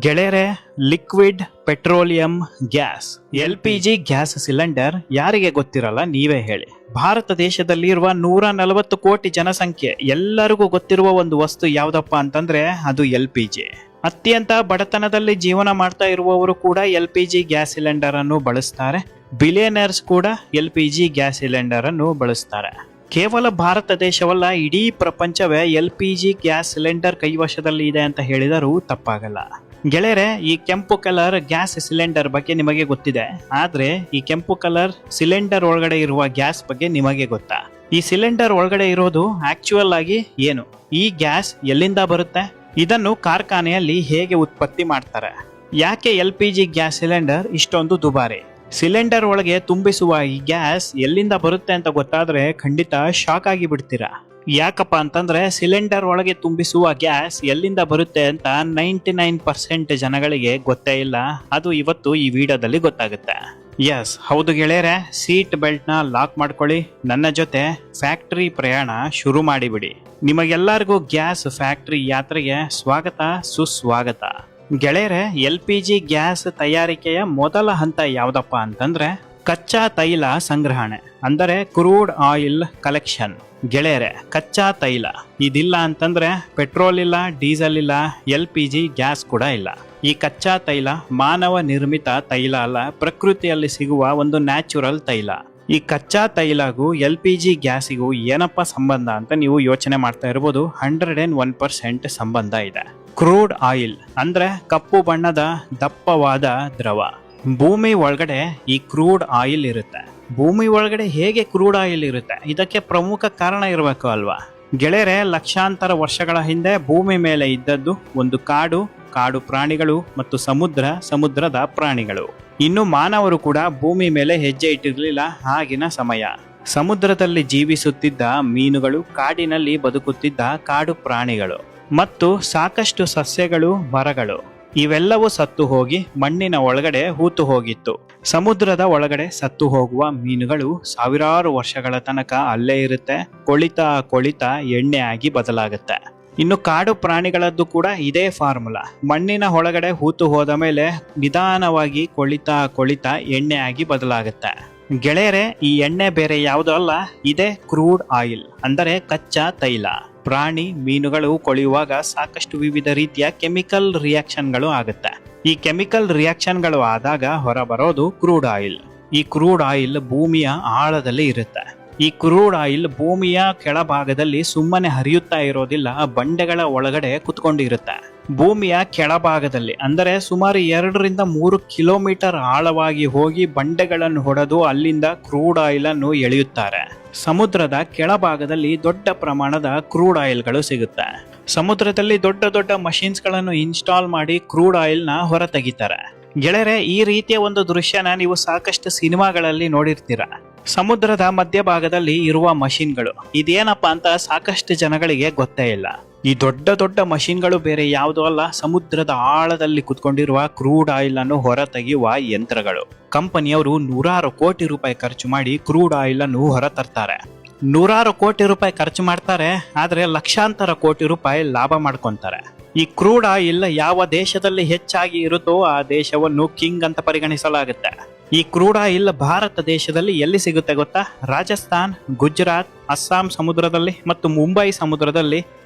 ಗೆಳೆಯರೆ, liquid petroleum gas LPG gas cylinder ಯಾರಿಗೆ ಗೊತ್ತಿರಲ್ಲ, ನೀವೇ ಹೇಳಿ. ಭಾರತ ದೇಶದಲ್ಲಿ ಇರುವ 140 ಕೋಟಿ ಜನಸಂಖ್ಯೆ ಎಲ್ಲರಿಗೂ ಗೊತ್ತಿರುವ ಒಂದು ವಸ್ತು ಯಾವ್ದಪ್ಪ ಅಂತಂದ್ರೆ ಅದು LPG. ಅತ್ಯಂತ ಬಡತನದಲ್ಲಿ ಜೀವನ ಮಾಡ್ತಾ ಇರುವವರು ಕೂಡ LPG ಗ್ಯಾಸ್ ಸಿಲಿಂಡರ್ ಅನ್ನು ಬಳಸ್ತಾರೆ. ಬಿಲಿಯನರ್ಸ್ ಕೂಡ LPG ಗ್ಯಾಸ್ ಸಿಲಿಂಡರ್ ಅನ್ನು ಬಳಸ್ತಾರೆ. ಕೇವಲ ಭಾರತ ದೇಶವಲ್ಲ, ಇಡೀ ಪ್ರಪಂಚವೇ LPG ಗ್ಯಾಸ್ ಸಿಲಿಂಡರ್ ಕೈವಶದಲ್ಲಿ ಇದೆ ಅಂತ ಹೇಳಿದರೂ ತಪ್ಪಾಗಲ್ಲ. ಗೆಳೆಯರೆ, ಈ ಕೆಂಪು ಕಲರ್ ಗ್ಯಾಸ್ ಸಿಲಿಂಡರ್ ಬಗ್ಗೆ ನಿಮಗೆ ಗೊತ್ತಿದೆ, ಆದ್ರೆ ಈ ಕೆಂಪು ಕಲರ್ ಸಿಲಿಂಡರ್ ಒಳಗಡೆ ಇರುವ ಗ್ಯಾಸ್ ಬಗ್ಗೆ ನಿಮಗೆ ಗೊತ್ತಾ? ಈ ಸಿಲಿಂಡರ್ ಒಳಗಡೆ ಇರೋದು ಆಕ್ಚುಯಲ್ ಆಗಿ ಏನು? ಈ ಗ್ಯಾಸ್ ಎಲ್ಲಿಂದ ಬರುತ್ತೆ? ಇದನ್ನು ಕಾರ್ಖಾನೆಯಲ್ಲಿ ಹೇಗೆ ಉತ್ಪತ್ತಿ ಮಾಡ್ತಾರೆ? ಯಾಕೆ LPG ಗ್ಯಾಸ್ ಸಿಲಿಂಡರ್ ಇಷ್ಟೊಂದು ದುಬಾರಿ? ಸಿಲಿಂಡರ್ ಒಳಗೆ ತುಂಬಿಸುವ ಈ ಗ್ಯಾಸ್ ಎಲ್ಲಿಂದ ಬರುತ್ತೆ ಅಂತ ಗೊತ್ತಾದ್ರೆ ಖಂಡಿತ ಶಾಕ್ ಆಗಿ ಬಿಡ್ತೀರಾ. ಯಾಕಪ್ಪ ಅಂತಂದ್ರೆ ಸಿಲಿಂಡರ್ ಒಳಗೆ ತುಂಬಿಸುವ ಗ್ಯಾಸ್ ಎಲ್ಲಿಂದ ಬರುತ್ತೆ ಅಂತ 99% ಜನಗಳಿಗೆ ಗೊತ್ತೇ ಇಲ್ಲ. ಅದು ಇವತ್ತು ಈ ವಿಡಿಯೋದಲ್ಲಿ ಗೊತ್ತಾಗುತ್ತೆ. ಎಸ್, ಹೌದು ಗೆಳೆಯರೆ, ಸೀಟ್ ಬೆಲ್ಟ್ ನ ಲಾಕ್ ಮಾಡ್ಕೊಳ್ಳಿ. ನನ್ನ ಜೊತೆ ಫ್ಯಾಕ್ಟರಿ ಪ್ರಯಾಣ ಶುರು ಮಾಡಿಬಿಡಿ. ನಿಮಗೆಲ್ಲರಿಗೂ ಗ್ಯಾಸ್ ಫ್ಯಾಕ್ಟರಿ ಯಾತ್ರೆಗೆ ಸ್ವಾಗತ, ಸುಸ್ವಾಗತ. ಗೆಳೆಯರೆ, LPG ಗ್ಯಾಸ್ ತಯಾರಿಕೆಯ ಮೊದಲ ಹಂತ ಯಾವ್ದಪ್ಪ ಅಂತಂದ್ರೆ ಕಚ್ಚಾ ತೈಲ ಸಂಗ್ರಹಣೆ, ಅಂದರೆ ಕ್ರೂಡ್ ಆಯಿಲ್ ಕಲೆಕ್ಷನ್. ಗೆಳೆಯರೆ, ಕಚ್ಚಾ ತೈಲ ಇದಿಲ್ಲ ಅಂತಂದ್ರೆ ಪೆಟ್ರೋಲ್ ಇಲ್ಲ, ಡೀಸೆಲ್ ಇಲ್ಲ, LPG ಗ್ಯಾಸ್ ಕೂಡ ಇಲ್ಲ. ಈ ಕಚ್ಚಾ ತೈಲ ಮಾನವ ನಿರ್ಮಿತ ತೈಲ ಅಲ್ಲ, ಪ್ರಕೃತಿಯಲ್ಲಿ ಸಿಗುವ ಒಂದು ನ್ಯಾಚುರಲ್ ತೈಲ. ಈ ಕಚ್ಚಾ ತೈಲಗೂ LPG ಗ್ಯಾಸಿಗೂ ಏನಪ್ಪ ಸಂಬಂಧ ಅಂತ ನೀವು ಯೋಚನೆ ಮಾಡ್ತಾ ಇರ್ಬೋದು. 101% ಸಂಬಂಧ ಇದೆ. ಕ್ರೂಡ್ ಆಯಿಲ್ ಅಂದ್ರೆ ಕಪ್ಪು ಬಣ್ಣದ ದಪ್ಪವಾದ ದ್ರವ. ಭೂಮಿ ಒಳಗಡೆ ಈ ಕ್ರೂಡ್ ಆಯಿಲ್ ಇರುತ್ತೆ. ಭೂಮಿ ಒಳಗಡೆ ಹೇಗೆ ಕ್ರೂಡ್ ಆಯಿಲ್ ಇರುತ್ತೆ? ಇದಕ್ಕೆ ಪ್ರಮುಖ ಕಾರಣ ಇರಬೇಕು ಅಲ್ವಾ ಗೆಳೆಯರೆ? ಲಕ್ಷಾಂತರ ವರ್ಷಗಳ ಹಿಂದೆ ಭೂಮಿ ಮೇಲೆ ಇದ್ದದ್ದು ಒಂದು ಕಾಡು ಪ್ರಾಣಿಗಳು ಮತ್ತು ಸಮುದ್ರದ ಪ್ರಾಣಿಗಳು. ಇನ್ನು ಮಾನವರು ಕೂಡ ಭೂಮಿ ಮೇಲೆ ಹೆಜ್ಜೆ ಇಟ್ಟಿರಲಿಲ್ಲ ಆಗಿನ ಸಮಯ. ಸಮುದ್ರದಲ್ಲಿ ಜೀವಿಸುತ್ತಿದ್ದ ಮೀನುಗಳು, ಕಾಡಿನಲ್ಲಿ ಬದುಕುತ್ತಿದ್ದ ಕಾಡು ಪ್ರಾಣಿಗಳು ಮತ್ತು ಸಾಕಷ್ಟು ಸಸ್ಯಗಳು, ಮರಗಳು ಇವೆಲ್ಲವೂ ಸತ್ತು ಹೋಗಿ ಮಣ್ಣಿನ ಒಳಗಡೆ ಹೂತು ಹೋಗಿತ್ತು. ಸಮುದ್ರದ ಒಳಗಡೆ ಸತ್ತು ಹೋಗುವ ಮೀನುಗಳು ಸಾವಿರಾರು ವರ್ಷಗಳ ತನಕ ಅಲ್ಲೇ ಇರುತ್ತೆ. ಕೊಳಿತಾ ಎಣ್ಣೆ ಆಗಿ ಬದಲಾಗುತ್ತೆ. ಇನ್ನು ಕಾಡು ಪ್ರಾಣಿಗಳದ್ದು ಕೂಡ ಇದೇ ಫಾರ್ಮುಲಾ. ಮಣ್ಣಿನ ಒಳಗಡೆ ಹೂತು ಹೋದ ಮೇಲೆ ನಿಧಾನವಾಗಿ ಕೊಳಿತಾ ಎಣ್ಣೆ ಆಗಿ ಬದಲಾಗುತ್ತೆ. ಗೆಳೆಯರೆ, ಈ ಎಣ್ಣೆ ಬೇರೆ ಯಾವುದೂ ಅಲ್ಲ, ಇದೇ ಕ್ರೂಡ್ ಆಯಿಲ್, ಅಂದರೆ ಕಚ್ಚಾ ತೈಲ. ಪ್ರಾಣಿ, ಮೀನುಗಳು ಕೊಳೆಯುವಾಗ ಸಾಕಷ್ಟು ವಿವಿಧ ರೀತಿಯ ಕೆಮಿಕಲ್ ರಿಯಾಕ್ಷನ್ಗಳು ಆಗುತ್ತೆ. ಈ ಕೆಮಿಕಲ್ ರಿಯಾಕ್ಷನ್ಗಳು ಆದಾಗ ಹೊರಬರೋದು ಕ್ರೂಡ್ ಆಯಿಲ್. ಈ ಕ್ರೂಡ್ ಆಯಿಲ್ ಭೂಮಿಯ ಆಳದಲ್ಲಿ ಇರುತ್ತೆ. ಈ ಕ್ರೂಡ್ ಆಯಿಲ್ ಭೂಮಿಯ ಕೆಳಭಾಗದಲ್ಲಿ ಸುಮ್ಮನೆ ಹರಿಯುತ್ತಾ ಇರೋದಿಲ್ಲ, ಬಂಡೆಗಳ ಒಳಗಡೆ ಕುತ್ಕೊಂಡಿರುತ್ತೆ. ಭೂಮಿಯ ಕೆಳಭಾಗದಲ್ಲಿ ಅಂದರೆ ಸುಮಾರು 2 ರಿಂದ 3 ಕಿಲೋಮೀಟರ್ ಆಳವಾಗಿ ಹೋಗಿ ಬಂಡೆಗಳನ್ನು ಹೊಡೆದು ಅಲ್ಲಿಂದ ಕ್ರೂಡ್ ಆಯಿಲ್ ಅನ್ನು ಎಳೆಯುತ್ತಾರೆ. ಸಮುದ್ರದ ಕೆಳಭಾಗದಲ್ಲಿ ದೊಡ್ಡ ಪ್ರಮಾಣದ ಕ್ರೂಡ್ ಆಯಿಲ್ಗಳು ಸಿಗುತ್ತೆ. ಸಮುದ್ರದಲ್ಲಿ ದೊಡ್ಡ ಮಷಿನ್ಸ್ ಗಳನ್ನು ಇನ್ಸ್ಟಾಲ್ ಮಾಡಿ ಕ್ರೂಡ್ ಆಯಿಲ್ ನ ಹೊರ ತೆಗಿತಾರೆ. ಗೆಳೆಯರೆ, ಈ ರೀತಿಯ ಒಂದು ದೃಶ್ಯನ ನೀವು ಸಾಕಷ್ಟು ಸಿನಿಮಾಗಳಲ್ಲಿ ನೋಡಿರ್ತೀರ. ಸಮುದ್ರದ ಮಧ್ಯಭಾಗದಲ್ಲಿ ಇರುವ ಮಷಿನ್ಗಳು ಇದೇನಪ್ಪ ಅಂತ ಸಾಕಷ್ಟು ಜನಗಳಿಗೆ ಗೊತ್ತೇ ಇಲ್ಲ. ಈ ದೊಡ್ಡ ಮಷಿನ್ಗಳು ಬೇರೆ ಯಾವುದೂ ಅಲ್ಲ, ಸಮುದ್ರದ ಆಳದಲ್ಲಿ ಕುತ್ಕೊಂಡಿರುವ ಕ್ರೂಡ್ ಆಯಿಲ್ ಅನ್ನು ಹೊರ ತೆಗೆಯುವ ಯಂತ್ರಗಳು. ಕಂಪನಿಯವರು ನೂರಾರು ಕೋಟಿ ರೂಪಾಯಿ ಖರ್ಚು ಮಾಡಿ ಕ್ರೂಡ್ ಆಯಿಲ್ ಅನ್ನು ಹೊರ ತರ್ತಾರೆ. ನೂರಾರು ಕೋಟಿ ರೂಪಾಯಿ ಖರ್ಚು ಮಾಡ್ತಾರೆ, ಆದ್ರೆ ಲಕ್ಷಾಂತರ ಕೋಟಿ ರೂಪಾಯಿ ಲಾಭ ಮಾಡ್ಕೊಂತಾರೆ. ಈ ಕ್ರೂಡ್ ಆಯಿಲ್ ಯಾವ ದೇಶದಲ್ಲಿ ಹೆಚ್ಚಾಗಿ ಇರುತ್ತೋ ಆ ದೇಶವನ್ನು ಕಿಂಗ್ ಅಂತ ಪರಿಗಣಿಸಲಾಗುತ್ತೆ. ಈ ಕ್ರೂಡ್ ಆಯಿಲ್ ಭಾರತ ದೇಶದಲ್ಲಿ ಎಲ್ಲಿ ಸಿಗುತ್ತೆ ಗೊತ್ತಾ? ರಾಜಸ್ಥಾನ್, ಗುಜರಾತ್, ಅಸ್ಸಾಂ ಸಮುದ್ರದಲ್ಲಿ ಮತ್ತು ಮುಂಬೈ ಸಮುದ್ರದಲ್ಲಿ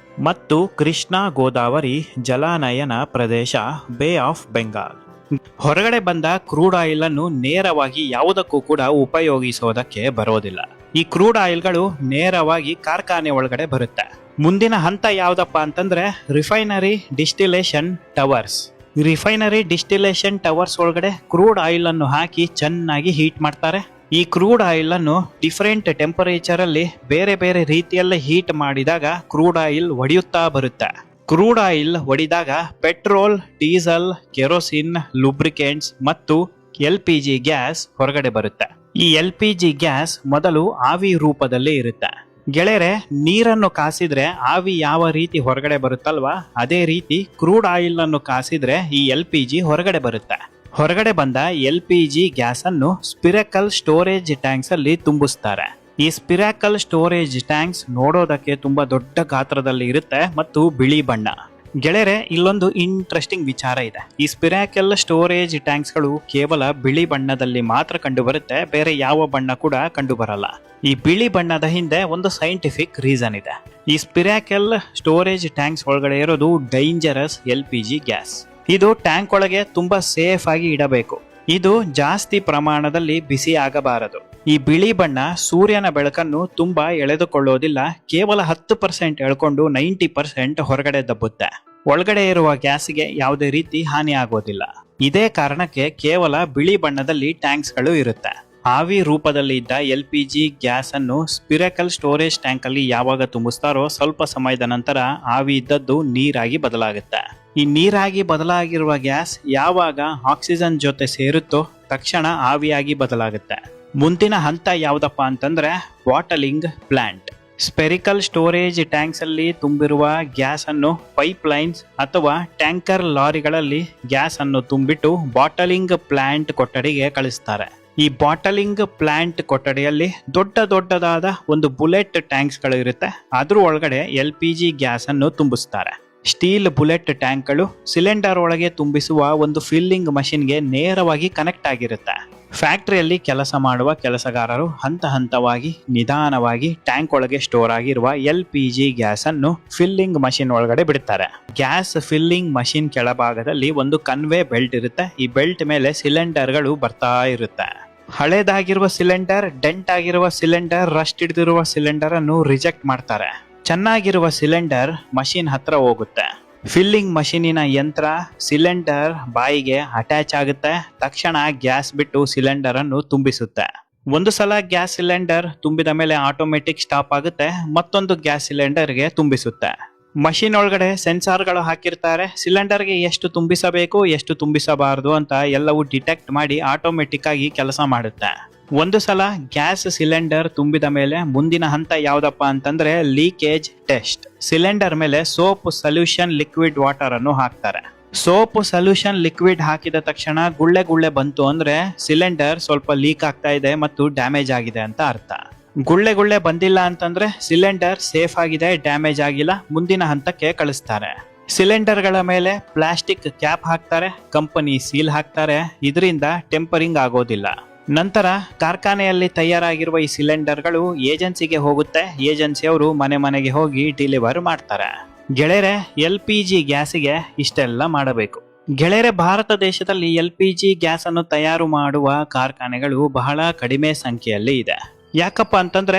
ಮತ್ತು ಕೃಷ್ಣ ಗೋದಾವರಿ ಜಲಾನಯನ ಪ್ರದೇಶ, ಬೇ ಆಫ್ ಬೆಂಗಾಲ್. ಹೊರಗಡೆ ಬಂದ ಕ್ರೂಡ್ ಆಯಿಲ್ ಅನ್ನು ನೇರವಾಗಿ ಯಾವುದಕ್ಕೂ ಕೂಡ ಉಪಯೋಗಿಸೋದಕ್ಕೆ ಬರೋದಿಲ್ಲ. ಈ ಕ್ರೂಡ್ ಆಯಿಲ್ಗಳು ನೇರವಾಗಿ ಕಾರ್ಖಾನೆ ಒಳಗಡೆ ಬರುತ್ತೆ. ಮುಂದಿನ ಹಂತ ಯಾವ್ದಪ್ಪ ಅಂತಂದ್ರೆ refinery distillation towers. Refinery distillation towers ಒಳಗಡೆ ಕ್ರೂಡ್ ಆಯಿಲ್ ಅನ್ನು ಹಾಕಿ ಚೆನ್ನಾಗಿ ಹೀಟ್ ಮಾಡ್ತಾರೆ. ಈ ಕ್ರೂಡ್ ಆಯಿಲ್ ಅನ್ನು ಡಿಫರೆಂಟ್ ಟೆಂಪರೇಚರ್ ಅಲ್ಲಿ ಬೇರೆ ರೀತಿಯಲ್ಲಿ ಹೀಟ್ ಮಾಡಿದಾಗ ಕ್ರೂಡ್ ಆಯಿಲ್ ಒಡೆಯುತ್ತಾ ಬರುತ್ತೆ. ಕ್ರೂಡ್ ಆಯಿಲ್ ಒಡೆದಾಗ ಪೆಟ್ರೋಲ್, ಡೀಸೆಲ್, ಕೆರೋಸಿನ್, ಲುಬ್ರಿಕೆಂಟ್ಸ್ ಮತ್ತು LPG ಗ್ಯಾಸ್ ಹೊರಗಡೆ ಬರುತ್ತೆ. ಈ LPG ಗ್ಯಾಸ್ ಮೊದಲು ಆವಿ ರೂಪದಲ್ಲಿ ಇರುತ್ತೆ. ಗೆಳೆಯರೆ, ನೀರನ್ನು ಕಾಸಿದ್ರೆ ಆವಿ ಯಾವ ರೀತಿ ಹೊರಗಡೆ ಬರುತ್ತಲ್ವಾ, ಅದೇ ರೀತಿ ಕ್ರೂಡ್ ಆಯಿಲ್ ಅನ್ನು ಕಾಸಿದ್ರೆ ಈ LPG ಹೊರಗಡೆ ಬರುತ್ತೆ. ಹೊರಗಡೆ ಬಂದ LPG ಗ್ಯಾಸ್ ಅನ್ನು ಸ್ಪಿರಕಲ್ ಸ್ಟೋರೇಜ್ ಟ್ಯಾಂಕ್ಸ್ ಅಲ್ಲಿ ತುಂಬಿಸ್ತಾರೆ. ಈ ಸ್ಪಿರಾಕಲ್ ಸ್ಟೋರೇಜ್ ಟ್ಯಾಂಕ್ಸ್ ನೋಡೋದಕ್ಕೆ ತುಂಬಾ ದೊಡ್ಡ ಗಾತ್ರದಲ್ಲಿ ಇರುತ್ತೆ ಮತ್ತು ಬಿಳಿ ಬಣ್ಣ. ಗೆಳೆಯರೆ, ಇಲ್ಲೊಂದು ಇಂಟ್ರೆಸ್ಟಿಂಗ್ ವಿಚಾರ ಇದೆ. ಈ ಸ್ಪಿರಾಕೆಲ್ ಸ್ಟೋರೇಜ್ ಟ್ಯಾಂಕ್ಸ್ಗಳು ಕೇವಲ ಬಿಳಿ ಬಣ್ಣದಲ್ಲಿ ಮಾತ್ರ ಕಂಡುಬರುತ್ತೆ, ಬೇರೆ ಯಾವ ಬಣ್ಣ ಕೂಡ ಕಂಡುಬರಲ್ಲ. ಈ ಬಿಳಿ ಬಣ್ಣದ ಹಿಂದೆ ಒಂದು ಸೈಂಟಿಫಿಕ್ ರೀಸನ್ ಇದೆ. ಈ ಸ್ಪಿರಾಕೆಲ್ ಸ್ಟೋರೇಜ್ ಟ್ಯಾಂಕ್ಸ್ ಒಳಗಡೆ ಇರೋದು ಡೇಂಜರಸ್ LPG ಗ್ಯಾಸ್. ಇದು ಟ್ಯಾಂಕ್ ಒಳಗೆ ತುಂಬಾ ಸೇಫ್ ಆಗಿ ಇಡಬೇಕು. ಇದು ಜಾಸ್ತಿ ಪ್ರಮಾಣದಲ್ಲಿ ಬಿಸಿ ಆಗಬಾರದು. ಈ ಬಿಳಿ ಬಣ್ಣ ಸೂರ್ಯನ ಬೆಳಕನ್ನು ತುಂಬಾ ಎಳೆದುಕೊಳ್ಳೋದಿಲ್ಲ, ಕೇವಲ 10% ಎಳ್ಕೊಂಡು 90% ಹೊರಗಡೆ ದಬ್ಬುತ್ತೆ. ಒಳಗಡೆ ಇರುವ ಗ್ಯಾಸ್ಗೆ ಯಾವುದೇ ರೀತಿ ಹಾನಿ ಆಗೋದಿಲ್ಲ. ಇದೇ ಕಾರಣಕ್ಕೆ ಕೇವಲ ಬಿಳಿ ಬಣ್ಣದಲ್ಲಿ ಟ್ಯಾಂಕ್ಸ್ಗಳು ಇರುತ್ತೆ. ಆವಿ ರೂಪದಲ್ಲಿ ಇದ್ದ LPG ಗ್ಯಾಸ್ ಅನ್ನು ಸ್ಪಿರಾಕೆಲ್ ಸ್ಟೋರೇಜ್ ಟ್ಯಾಂಕ್ ಅಲ್ಲಿ ಯಾವಾಗ ತುಂಬಿಸ್ತಾರೋ ಸ್ವಲ್ಪ ಸಮಯದ ನಂತರ ಆವಿ ಇದ್ದದ್ದು ನೀರಾಗಿ ಬದಲಾಗುತ್ತೆ. ಈ ನೀರಾಗಿ ಬದಲಾಗಿರುವ ಗ್ಯಾಸ್ ಯಾವಾಗ ಆಕ್ಸಿಜನ್ ಜೊತೆ ಸೇರುತ್ತೋ ತಕ್ಷಣ ಆವಿಯಾಗಿ ಬದಲಾಗುತ್ತೆ. ಮುಂದಿನ ಹಂತ ಯಾವ್ದಪ್ಪ ಅಂತಂದ್ರೆ bottling plant. Spherical storage tanks ಅಲ್ಲಿ ತುಂಬಿರುವ ಗ್ಯಾಸ್ ಅನ್ನು ಪೈಪ್ ಲೈನ್ಸ್ ಅಥವಾ ಟ್ಯಾಂಕರ್ ಲಾರಿಗಳಲ್ಲಿ ಗ್ಯಾಸ್ ಅನ್ನು ತುಂಬಿಟ್ಟು ಬಾಟಲಿಂಗ್ ಪ್ಲಾಂಟ್ ಕೊಠಡಿಗೆ ಕಳಿಸ್ತಾರೆ. ಈ ಬಾಟಲಿಂಗ್ ಪ್ಲಾಂಟ್ ಕೊಠಡಿಯಲ್ಲಿ ದೊಡ್ಡದಾದ ಒಂದು ಬುಲೆಟ್ ಟ್ಯಾಂಕ್ಸ್ ಗಳು ಇರುತ್ತೆ. ಅದ್ರ ಒಳಗಡೆ LPG ಗ್ಯಾಸ್ ಅನ್ನು ತುಂಬಿಸ್ತಾರೆ. ಸ್ಟೀಲ್ ಬುಲೆಟ್ ಟ್ಯಾಂಕ್ಗಳು ಸಿಲಿಂಡರ್ ಒಳಗೆ ತುಂಬಿಸುವ ಒಂದು ಫಿಲ್ಲಿಂಗ್ ಮಷಿನ್ಗೆ ನೇರವಾಗಿ ಕನೆಕ್ಟ್ ಆಗಿರುತ್ತೆ. ಫ್ಯಾಕ್ಟರಿಯಲ್ಲಿ ಕೆಲಸ ಮಾಡುವ ಕೆಲಸಗಾರರು ಹಂತವಾಗಿ ನಿಧಾನವಾಗಿ ಟ್ಯಾಂಕ್ ಒಳಗೆ ಸ್ಟೋರ್ ಆಗಿರುವ LPG ಗ್ಯಾಸ್ ಅನ್ನು ಫಿಲ್ಲಿಂಗ್ ಮಷಿನ್ ಒಳಗಡೆ ಬಿಡ್ತಾರೆ. ಗ್ಯಾಸ್ ಫಿಲ್ಲಿಂಗ್ ಮಷಿನ್ ಕೆಳಭಾಗದಲ್ಲಿ ಒಂದು ಕನ್ವೆ ಬೆಲ್ಟ್ ಇರುತ್ತೆ. ಈ ಬೆಲ್ಟ್ ಮೇಲೆ ಸಿಲಿಂಡರ್ಗಳು ಬರ್ತಾ ಇರುತ್ತೆ. ಹಳೇದಾಗಿರುವ ಸಿಲಿಂಡರ್, ಡೆಂಟ್ ಆಗಿರುವ ಸಿಲಿಂಡರ್, ರಸ್ಟ್ ಹಿಡಿದಿರುವ ಸಿಲಿಂಡರ್ ಅನ್ನು ರಿಜೆಕ್ಟ್ ಮಾಡ್ತಾರೆ. ಚೆನ್ನಾಗಿರುವ ಸಿಲಿಂಡರ್ ಮಷಿನ್ ಹತ್ರ ಹೋಗುತ್ತೆ. ಫಿಲ್ಲಿಂಗ್ ಮಷೀನಿನ ಯಂತ್ರ ಸಿಲಿಂಡರ್ ಬಾಯಿಗೆ ಅಟ್ಯಾಚ್ ಆಗುತ್ತೆ. ತಕ್ಷಣ ಗ್ಯಾಸ್ ಬಿಟ್ಟು ಸಿಲಿಂಡರ್ ಅನ್ನು ತುಂಬಿಸುತ್ತೆ. ಒಂದು ಸಲ ಗ್ಯಾಸ್ ಸಿಲಿಂಡರ್ ತುಂಬಿದ ಮೇಲೆ ಆಟೋಮೆಟಿಕ್ ಸ್ಟಾಪ್ ಆಗುತ್ತೆ. ಮತ್ತೊಂದು ಗ್ಯಾಸ್ ಸಿಲಿಂಡರ್ಗೆ ತುಂಬಿಸುತ್ತೆ. ಮಷಿನ್ ಒಳಗಡೆ ಸೆನ್ಸಾರ್ಗಳು ಹಾಕಿರ್ತಾರೆ. ಸಿಲಿಂಡರ್ಗೆ ಎಷ್ಟು ತುಂಬಿಸಬೇಕು, ಎಷ್ಟು ತುಂಬಿಸಬಾರದು ಅಂತ ಎಲ್ಲವೂ ಡಿಟೆಕ್ಟ್ ಮಾಡಿ ಆಟೋಮೆಟಿಕ್ ಆಗಿ ಕೆಲಸ ಮಾಡುತ್ತೆ. ಒಂದು ಸಲ ಗ್ಯಾಸ್ ಸಿಲಿಂಡರ್ ತುಂಬಿದ ಮೇಲೆ ಮುಂದಿನ ಹಂತ ಯಾವ್ದಪ್ಪ ಅಂತಂದ್ರೆ ಲೀಕೇಜ್ ಟೆಸ್ಟ್. ಸಿಲಿಂಡರ್ ಮೇಲೆ ಸೋಪ್ ಸೊಲ್ಯೂಷನ್ ಲಿಕ್ವಿಡ್ ವಾಟರ್ ಅನ್ನು ಹಾಕ್ತಾರೆ. ಸೋಪ್ ಸೊಲ್ಯೂಷನ್ ಲಿಕ್ವಿಡ್ ಹಾಕಿದ ತಕ್ಷಣ ಗುಳ್ಳೆ ಬಂತು ಅಂದ್ರೆ ಸಿಲಿಂಡರ್ ಸ್ವಲ್ಪ ಲೀಕ್ ಆಗ್ತಾ ಇದೆ ಮತ್ತು ಡ್ಯಾಮೇಜ್ ಆಗಿದೆ ಅಂತ ಅರ್ಥ. ಗುಳ್ಳೆ ಬಂದಿಲ್ಲ ಅಂತಂದ್ರೆ ಸಿಲಿಂಡರ್ ಸೇಫ್ ಆಗಿದೆ, ಡ್ಯಾಮೇಜ್ ಆಗಿಲ್ಲ, ಮುಂದಿನ ಹಂತಕ್ಕೆ ಕಳಿಸ್ತಾರೆ. ಸಿಲಿಂಡರ್ಗಳ ಮೇಲೆ ಪ್ಲಾಸ್ಟಿಕ್ ಕ್ಯಾಪ್ ಹಾಕ್ತಾರೆ, ಕಂಪನಿ ಸೀಲ್ ಹಾಕ್ತಾರೆ. ಇದರಿಂದ ಟೆಂಪರಿಂಗ್ ಆಗೋದಿಲ್ಲ. ನಂತರ ಕಾರ್ಖಾನೆಯಲ್ಲಿ ತಯಾರಾಗಿರುವ ಈ ಸಿಲಿಂಡರ್ಗಳು ಏಜೆನ್ಸಿಗೆ ಹೋಗುತ್ತೆ. ಏಜೆನ್ಸಿಯವರು ಮನೆಗೆ ಹೋಗಿ ಡೆಲಿವರ್ ಮಾಡ್ತಾರೆ. ಗೆಳೆಯರೆ, LPG ಗ್ಯಾಸಿಗೆ ಇಷ್ಟೆಲ್ಲ ಮಾಡಬೇಕು. ಗೆಳೆಯರೆ, ಭಾರತ ದೇಶದಲ್ಲಿ LPG ಗ್ಯಾಸ್ ಅನ್ನು ತಯಾರು ಮಾಡುವ ಕಾರ್ಖಾನೆಗಳು ಬಹಳ ಕಡಿಮೆ ಸಂಖ್ಯೆಯಲ್ಲಿ ಇದೆ. ಯಾಕಪ್ಪ ಅಂತಂದ್ರೆ